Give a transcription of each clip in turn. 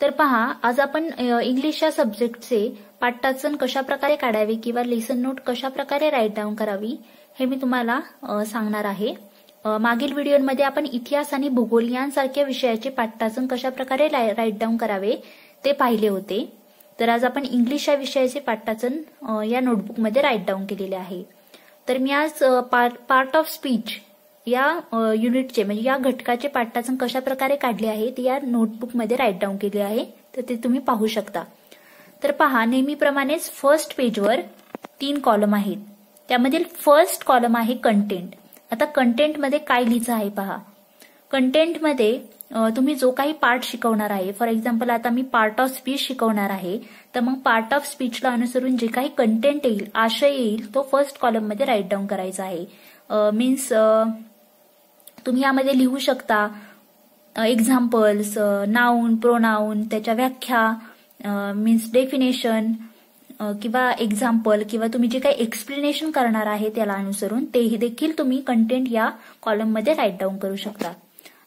तर पहा, आज आपण इंग्लिश या सब्जेक्टचे पाठवाचन कशा प्रकारे काढावे किंवा लेसन नोट कशा प्रकारे राईट डाऊन करावी हे मी तुम्हाला सांगणार आहे। मागील व्हिडिओमध्ये आपण इतिहास आणि भूगोल यांसारख्या विषयाचे पाठवाचन कशा प्रकारे राईट डाऊन करावे ते पाहिले होते। तर आज आपण इंग्लिश या विषयाचे पाठवाचन या नोटबुकमध्ये राईट डाऊन केलेले आहे। तर मी आज पार्ट ऑफ स्पीच या युनिटचे म्हणजे या घटकाचे पाठवाचन कशा प्रकारे काढले आहे ते या नोटबुकमध्ये राईट डाऊन केले आहे, तर ते तुम्ही पाहू शकता। तर पहा, नेहमीप्रमाणेच फर्स्ट पेजवर 3 कॉलम आहेत। त्यामधील फर्स्ट कॉलम आहे कंटेंट। आता कंटेंटमध्ये काय लिहायचं आहे पहा। कंटेंटमध्ये तुम्ही जो काही पार्ट शिकवणार आहे, फॉर एक्झाम्पल आता मी पार्ट ऑफ स्पीच शिकवणार आहे, तर मग पार्ट ऑफ स्पीचला अनुसरून जे काही कंटेंट येईल, आशय येईल, तो फर्स्ट कॉलममध्ये राईट डाऊन करायचा आहे। मीन्स तुम्ही यामध्ये लिहू शकता एक्झाम्पल्स, नाउन, प्रोनाउन, त्याच्या व्याख्या, मीन्स डेफिनेशन किंवा एक्झाम्पल किंवा तुम्ही जे काही एक्सप्लेनेशन करणार आहे त्याला अनुसरून तेही देखील तुम्ही कंटेंट या कॉलममध्ये राईट डाऊन करू शकता।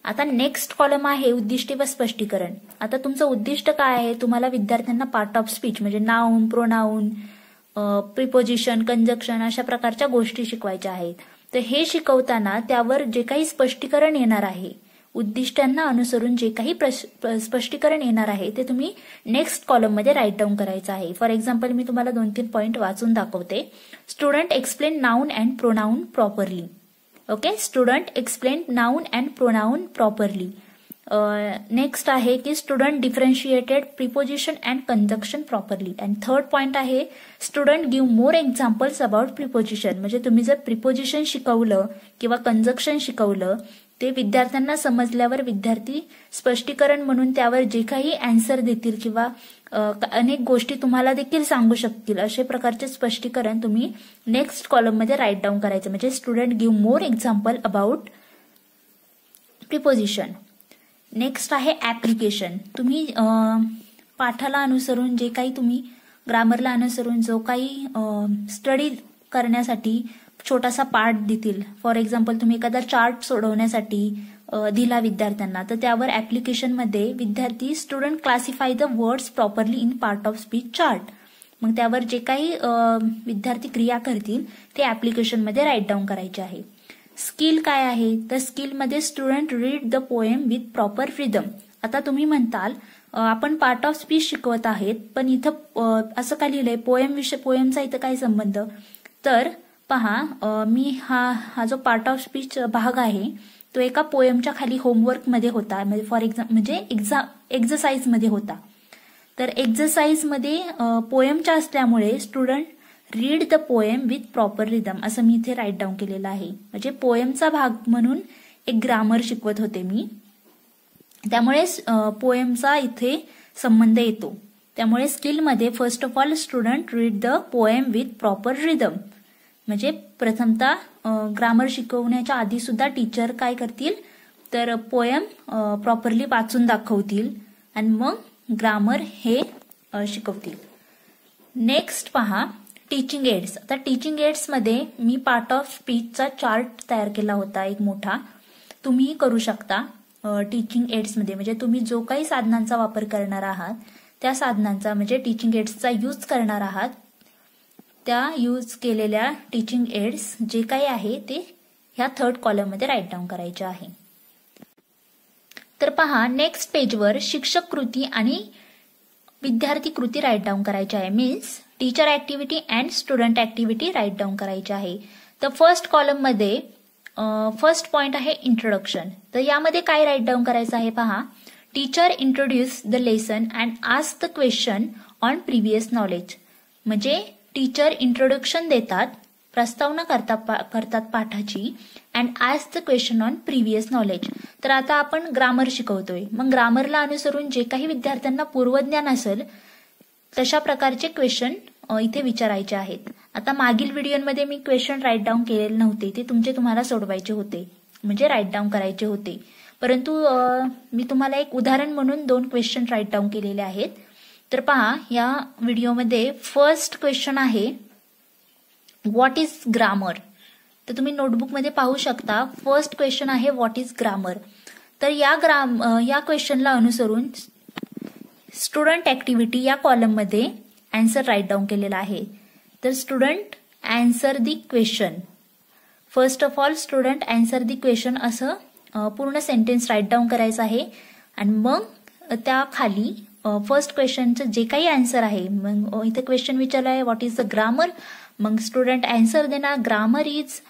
आता नेक्स्ट कॉलम आहे उद्दिष्टे व स्पष्टीकरण। आता तुमचं उद्दिष्ट काय आहे, तुम्हाला विद्यार्थ्यांना पार्ट ऑफ स्पीच म्हणजे नाउन, प्रोनाउन, प्रिपोजिशन, कंजक्शन अशा प्रकारच्या गोष्टी शिकवायच्या आहेत। तर हे शिकवताना त्यावर जे काही स्पष्टीकरण येणार आहे, उद्दिष्टांना अनुसरून जे काही स्पष्टीकरण येणार आहे ते तुम्ही नेक्स्ट कॉलममध्ये राईट डाऊन करायचं आहे। फॉर एक्झाम्पल मी तुम्हाला 2-3 पॉइंट वाचून दाखवते। Student explain noun and pronoun properly. Okay, student explain noun and pronoun properly. Next आहे की student differentiated preposition and conjunction properly. And third point आहे student give more examples about preposition. म्हणजे तुम्ही जर preposition शिकवलं किंवा कंजक्शन शिकवलं ते विद्यार्थ्यांना समजल्यावर विद्यार्थी स्पष्टीकरण म्हणून त्यावर जे काही आन्सर देतील किंवा अनेक गोष्टी तुम्हाला देखील सांगू शकतील अशा प्रकारचे स्पष्टीकरण तुम्ही नेक्स्ट कॉलममध्ये राईट डाऊन करायचं। म्हणजे student give more example about preposition. Next आहे ऍप्लिकेशन। तुम्ही पाठाला अनुसरून जे काही तुम्ही ग्रामरला अनुसरून जो काही स्टडी करण्यासाठी छोटासा पार्ट देतील, फॉर एक्झाम्पल तुम्ही एखादा चार्ट सोडवण्यासाठी दिला विद्यार्थ्यांना, तर त्यावर ऍप्लिकेशनमध्ये विद्यार्थी student classify the words properly in part of speech chart. मग त्यावर जे काही विद्यार्थी क्रिया करतील ते ऍप्लिकेशनमध्ये राईट डाऊन करायचे आहे। स्किल काय आहे, तर स्किलमध्ये student read the poem with proper rhythm. आता तुम्ही म्हणताल आपण पार्ट ऑफ स्पीच शिकवत आहेत, पण इथं असं का लिहिलंय पोएमचा इथं काय संबंध? तर पहा, मी हा जो पार्ट ऑफ स्पीच भाग आहे तो एका पोएमच्या खाली होमवर्कमध्ये होता, म्हणजे फॉर एक्झाम्पल एक्झरसाइजमध्ये होता। तर एक्झरसाइजमध्ये पोएमच्या असल्यामुळे student read the poem with proper rhythm असं मी इथे राईट डाऊन केलेलं आहे। म्हणजे पोएमचा भाग म्हणून एक ग्रामर शिकवत होते मी, त्यामुळे पोएमचा इथे संबंध येतो। त्यामुळे स्किलमध्ये first of all student read the poem with proper rhythm. म्हणजे प्रथमतः ग्रामर शिकवण्याच्या आधी सुद्धा टीचर काय करतील, तर पोएम प्रॉपरली वाचून दाखवतील आणि मग ग्रामर हे शिकवतील। नेक्स्ट पहा टीचिंग एड्स। आता टीचिंग एड्समध्ये मी पार्ट ऑफ स्पीचचा चार्ट तयार केला होता एक मोठा, तुम्ही करू शकता टीचिंग एड्समध्ये। म्हणजे तुम्ही जो काही साधनांचा वापर करणार आहात त्या साधनांचा म्हणजे टीचिंग एड्सचा यूज करणार आहात, त्या यूज केलेल्या टीचिंग एड्स जे काही आहे ते ह्या थर्ड कॉलममध्ये राईट डाऊन करायचे आहे। तर पहा, नेक्स्ट पेजवर शिक्षक कृती आणि विद्यार्थी कृती राईट डाऊन करायची आहे। Means teacher activity and student activity write down करायची आहे। तर फर्स्ट कॉलममध्ये फर्स्ट पॉइंट आहे इंट्रोडक्शन। तर यामध्ये काय राईट डाऊन करायचं आहे पहा, teacher introduce the lesson and ask the question on previous knowledge. म्हणजे टीचर इंट्रोडक्शन देतात, प्रस्तावना करतात पाठाची, and ask the question on previous knowledge. तर आता आपण ग्रामर शिकवतोय, मग ग्रामरला अनुसरून जे काही विद्यार्थ्यांना पूर्वज्ञान असेल तशा प्रकारचे क्वेश्चन इथे विचारायचे आहेत। आता मागील व्हिडिओमध्ये मी क्वेश्चन राईट डाऊन केलेले नव्हते, ते तुम्हाला सोडवायचे होते म्हणजे राईट डाऊन करायचे होते, परंतु मी तुम्हाला एक उदाहरण म्हणून 2 क्वेश्चन राईट डाऊन केलेले आहेत। तर पहा, या व्हिडिओमध्ये फर्स्ट क्वेश्चन आहे व्हॉट इज ग्रामर। तर तुम्ही नोटबुकमध्ये पाहू शकता फर्स्ट क्वेश्चन आहे व्हॉट इज ग्रामर। तर या क्वेश्चनला अनुसरून स्टुडंट ऍक्टिव्हिटी या कॉलममध्ये आन्सर राईट डाऊन केलेला आहे. तर student answer the question. First of all student answer the question असं पूर्ण सेंटेन्स राईट डाऊन करायचं आहे आणि मग त्या खाली फर्स्ट क्वेश्चनचं जे काही आन्सर आहे, मग इथे क्वेश्चन विचारलं आहे व्हॉट इज द ग्रामर, मग स्टुडंट आन्सर देणार grammar is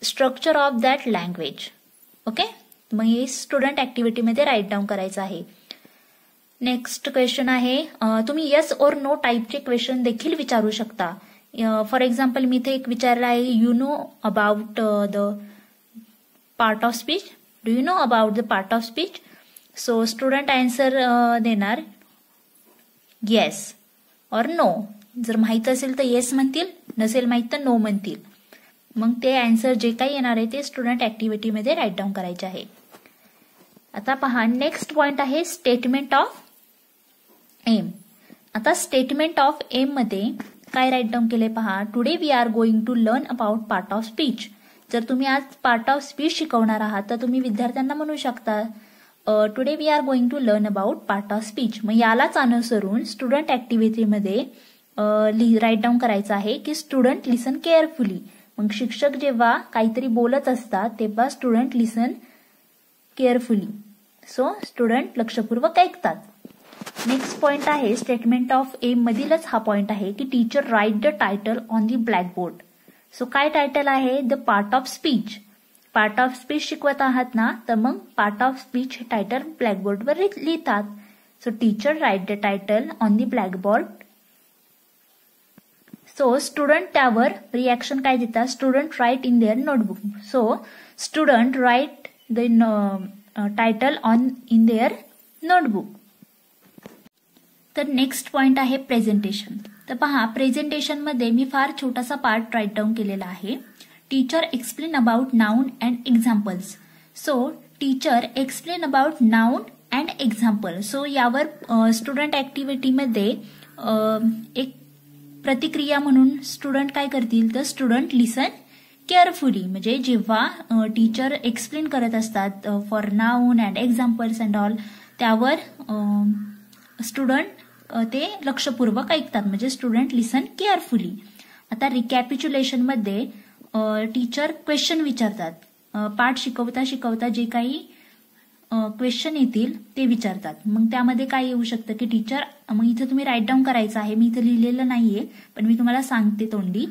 structure of that language. Okay, मग हे स्टुडंट ऍक्टिव्हिटीमध्ये राईट डाऊन करायचं आहे. नेक्स्ट क्वेश्चन आहे, तुम्ही येस और नो टाईपचे क्वेश्चन देखील विचारू शकता. फॉर एक्झाम्पल मी इथे एक विचारलं आहे, you know about the part of speech, do you know about the part of speech. So student answer देणार येस और नो. जर माहित असेल तर येस म्हणतील, नसेल माहित तर नो म्हणतील. मग ते आन्सर जे काही येणार आहे ते स्टुडंट ऍक्टिव्हिटीमध्ये राईट डाऊन करायचे आहे. आता पहा, नेक्स्ट पॉइंट आहे स्टेटमेंट ऑफ एम. आता स्टेटमेंट ऑफ एम मध्ये काय राईट डाऊन केले पहा. Today we are going to learn about part of speech. जर तुम्ही आज पार्ट ऑफ स्पीच शिकवणार आहात तर तुम्ही विद्यार्थ्यांना म्हणू शकता today we are going to learn about part of speech. मग यालाच अनुसरून स्टुडंट ऍक्टिव्हिटीमध्ये राईट डाऊन करायचं आहे की स्टुडंट लिसन केअरफुली. मग शिक्षक जेव्हा काहीतरी बोलत असतात तेव्हा स्टुडंट लिसन केअरफुली. सो स्टुडंट लक्षपूर्वक ऐकतात. नेक्स्ट पॉइंट आहे स्टेटमेंट ऑफ एम मधीलच हा पॉइंट आहे की teacher write the title on the blackboard. So काय टायटल आहे, the part of speech. Part of speech शिकवत आहात ना, तर मग पार्ट ऑफ स्पीच हे टायटल ब्लॅकबोर्डवर लिहितात. So teacher write the title on the blackboard. So student त्यावर रिॲक्शन काय देतात, student right in their notebook. So student write the title on in their notebook. तर नेक्स्ट पॉइंट आहे presentation. तर पहा, presentation मध्ये मी फार छोटासा पार्ट राईट डाऊन केलेला आहे. Teacher explain about noun and examples. So teacher explain about noun and example. So यावर स्टुडंट ऍक्टिव्हिटीमध्ये एक प्रतिक्रिया म्हणून स्टुडंट काय करतील, तर स्टुडंट लिसन केअरफुली. म्हणजे जेव्हा टीचर एक्सप्लेन करत असतात for noun and examples and all, त्यावर स्टुडंट ते लक्षपूर्वक ऐकतात. म्हणजे स्टुडंट लिसन केअरफुली. आता रिकॅपिच्युलेशन मध्ये टीचर क्वेश्चन विचारतात. पाठ शिकवता शिकवता जे काही क्वेश्चन येतील ते विचारतात. मग त्यामध्ये काय येऊ शकतं की टीचर, मग इथे तुम्ही राईट डाऊन करायचं आहे. मी इथे लिहिलेलं नाहीये पण मी तुम्हाला सांगते तोंडी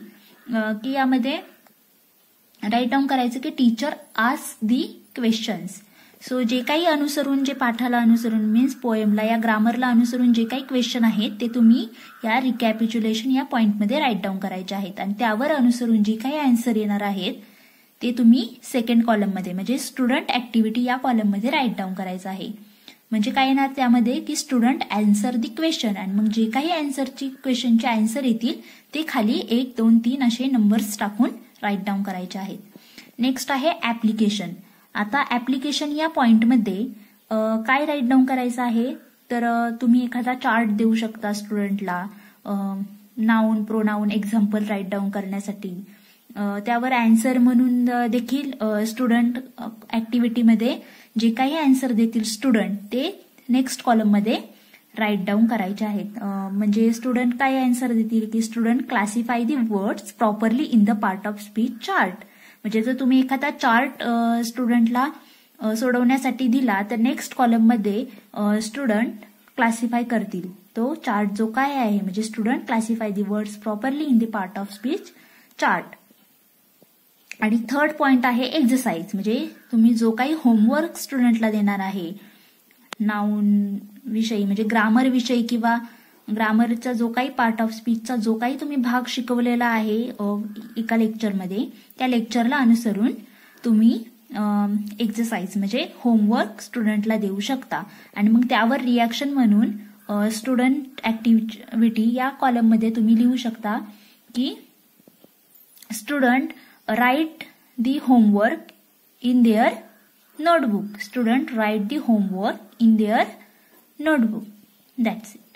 की यामध्ये राईट डाऊन करायचं की teacher ask the questions. So जे काही अनुसरून, जे पाठाला अनुसरून मीन्स पोएमला या ग्रामरला अनुसरून जे काही क्वेश्चन आहेत ते तुम्ही या रिकॅपिच्युलेशन या पॉइंटमध्ये राईट डाऊन करायचे आहेत आणि त्यावर अनुसरून जे काही आन्सर येणार आहेत ते तुम्ही सेकंड कॉलममध्ये म्हणजे स्टुडंट ऍक्टिव्हिटी या कॉलममध्ये राईट डाऊन करायचं आहे. म्हणजे काय येणार त्यामध्ये की स्टुडंट आन्सर दी क्वेश्चन आणि मग जे काही क्वेश्चनचे आन्सर येतील ते खाली 1, 2, 3 असे नंबर्स टाकून राईट डाऊन करायचे आहेत. नेक्स्ट आहे ऍप्लिकेशन. आता ऍप्लिकेशन या पॉइंटमध्ये काय राईट डाऊन करायचं आहे, तर तुम्ही एखादा चार्ट देऊ शकता स्टुडंटला noun, pronoun, example write down करण्यासाठी. त्यावर आन्सर म्हणून देखील स्टुडंट ऍक्टिव्हिटीमध्ये जे काही आन्सर देतील स्टुडंट ते नेक्स्ट कॉलममध्ये राईट डाऊन करायचे आहेत. म्हणजे स्टुडंट काय आन्सर देतील की student classify the words properly in the part of speech chart. म्हणजे जर तुम्ही एखादा चार्ट स्टुडंटला सोडवण्यासाठी दिला तर नेक्स्ट कॉलममध्ये स्टुडंट क्लासिफाय करतील तो चार्ट जो काय आहे. म्हणजे student classify the words properly in the part of speech chart. आणि थर्ड पॉइंट आहे एक्झरसाइज. म्हणजे तुम्ही जो काही होमवर्क स्टुडंटला देणार आहे नाउन विषयी म्हणजे ग्रामर विषयी किंवा ग्रामरचा जो काही पार्ट ऑफ स्पीचचा जो काही तुम्ही भाग शिकवलेला आहे एका लेक्चरमध्ये त्या लेक्चरला अनुसरून तुम्ही एक्झरसाइज म्हणजे होमवर्क स्टुडंटला देऊ शकता. आणि मग त्यावर रिॲक्शन म्हणून स्टुडंट ऍक्टिव्हिटी या कॉलममध्ये तुम्ही लिहू शकता की student write the homework in their notebook. Student write the homework in their notebook. That's it.